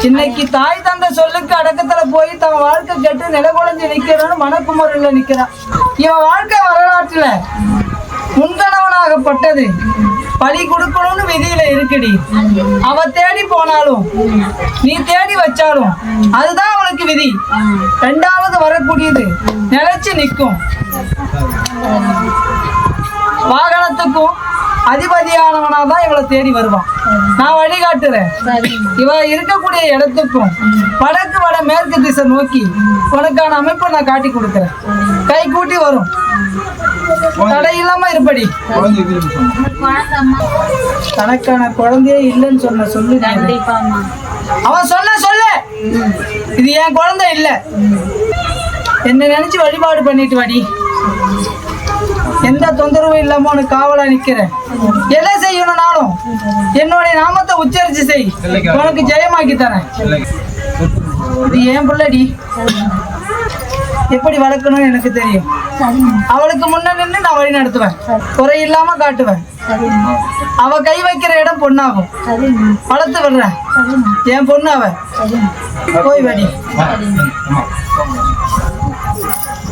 இன்னைக்கு தாய் தந்த சொல்லுக்கு அடக்கத்துல போய் தன் வாழ்க்கை கெட்டு நிலகுலைஞ்சு நிக்கிறோன்னு மனக்குமரில நிக்கிறான். இவன் வாழ்க்கை வரலாற்றுல முன்கணவனாகப்பட்டது பலி கொடுக்கணும்னு விதியில இருக்குடி. அவ தேடி போனாலும் நீ தேடி வச்சாலும் அதுதான் அவளுக்கு விதி. ரெண்டாவது வரக்கூடியது நிலைச்சு நிற்கும். வாகனத்துக்கும் அதிபதியானவனாதான் இவளை தேடி வருவான். நான் வழிகாட்டுறேன். இவ இருக்கக்கூடிய இடத்துக்கும் வடக்கு வட மேற்கு திசை நோக்கி உனக்கான அமைப்பை நான் காட்டி கொடுக்குறேன். கை கூட்டி வரும். தடை இல்லாம இருப்படி. தனக்கான குழந்தையே இல்லைன்னு சொன்ன சொல்லு. அவன் சொன்ன சொல்லு, இது என் குழந்தை இல்ல, என்ன நினைச்சு வழிபாடு பண்ணிட்டு வாடி. எந்த தொந்தரவும் இல்லாம உனக்கு காவலா நிக்கிறேன். எதை செய்யணும்னாலும் என்னுடைய நாமத்தை உச்சரிச்சு செய், உனக்கு ஜெயமாக்கி தரேன். இது ஏன் பிள்ளடி, எப்படி வளர்க்கணும்னு எனக்கு தெரியும். அவளுக்கு முன்ன நின்று நான் வழி நடத்துவேன், குறை இல்லாம காட்டுவேன். அவ கை வைக்கிற இடம் பொண்ணாகும். வளர்த்து விடுறேன், என் பொண்ணு அவ. போய் வடி.